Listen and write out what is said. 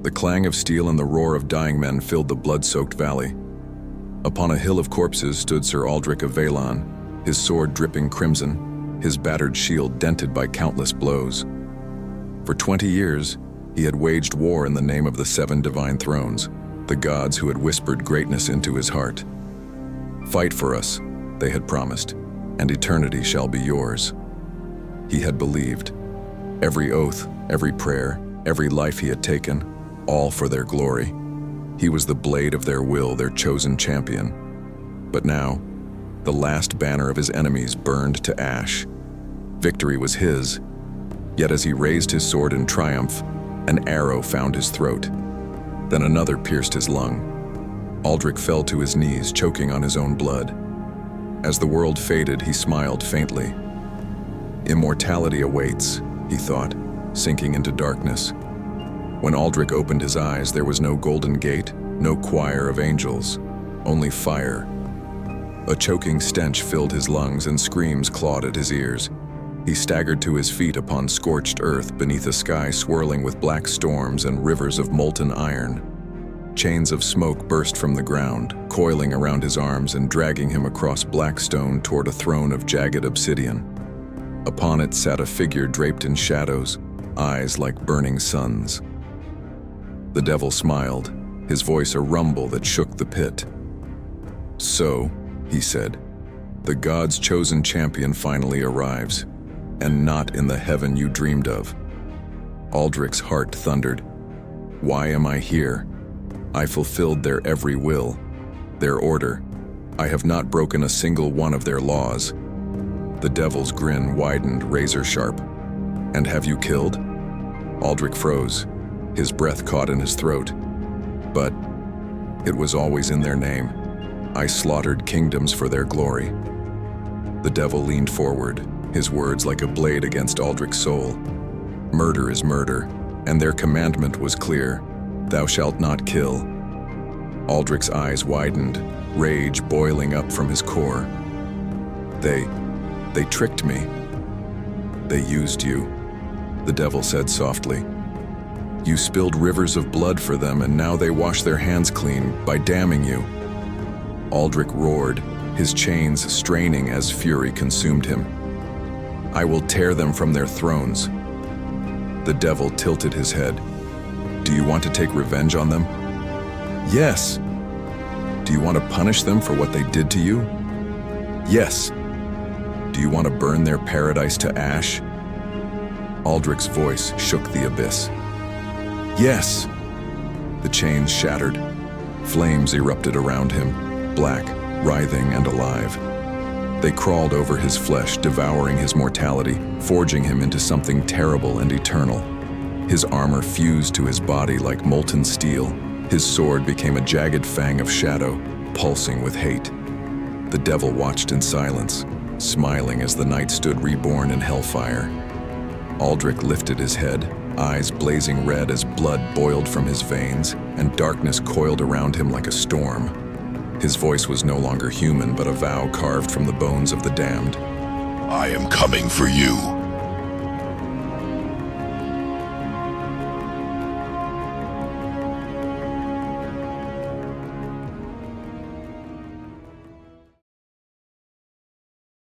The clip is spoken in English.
The clang of steel and the roar of dying men filled the blood-soaked valley. Upon a hill of corpses stood Sir Aldrich of Valon, his sword dripping crimson, his battered shield dented by countless blows. For 20 years, he had waged war in the name of the 7 divine thrones, the gods who had whispered greatness into his heart. "Fight for us," they had promised, "and eternity shall be yours." He had believed. Every oath, every prayer, every life he had taken, all for their glory. He was the blade of their will, their chosen champion. But now, the last banner of his enemies burned to ash. Victory was his, yet as he raised his sword in triumph, an arrow found his throat. Then another pierced his lung. Aldrich fell to his knees, choking on his own blood. As the world faded, he smiled faintly. Immortality awaits, he thought, sinking into darkness. When Aldrich opened his eyes, there was no golden gate, no choir of angels, only fire. A choking stench filled his lungs and screams clawed at his ears. He staggered to his feet upon scorched earth beneath a sky swirling with black storms and rivers of molten iron. Chains of smoke burst from the ground, coiling around his arms and dragging him across black stone toward a throne of jagged obsidian. Upon it sat a figure draped in shadows, eyes like burning suns. The devil smiled, his voice a rumble that shook the pit. "So," he said, "the God's chosen champion finally arrives, and not in the heaven you dreamed of." Aldrich's heart thundered. "Why am I here? I fulfilled their every will, their order. I have not broken a single one of their laws." The devil's grin widened razor sharp. "And have you killed?" Aldrich froze, his breath caught in his throat. "But it was always in their name. I slaughtered kingdoms for their glory." The devil leaned forward, his words like a blade against Aldrich's soul. "Murder is murder, and their commandment was clear. Thou shalt not kill." Aldrich's eyes widened, rage boiling up from his core. They tricked me. "They used you," the devil said softly. "You spilled rivers of blood for them, and now they wash their hands clean by damning you." Aldrich roared, his chains straining as fury consumed him. "I will tear them from their thrones." The devil tilted his head. "Do you want to take revenge on them?" "Yes." "Do you want to punish them for what they did to you?" "Yes." "Do you want to burn their paradise to ash?" Aldrich's voice shook the abyss. "Yes." The chains shattered. Flames erupted around him, black, writhing, and alive. They crawled over his flesh, devouring his mortality, forging him into something terrible and eternal. His armor fused to his body like molten steel. His sword became a jagged fang of shadow, pulsing with hate. The devil watched in silence, smiling as the night stood reborn in hellfire. Aldrich lifted his head, eyes blazing red as blood boiled from his veins, and darkness coiled around him like a storm. His voice was no longer human, but a vow carved from the bones of the damned. "I am coming for you.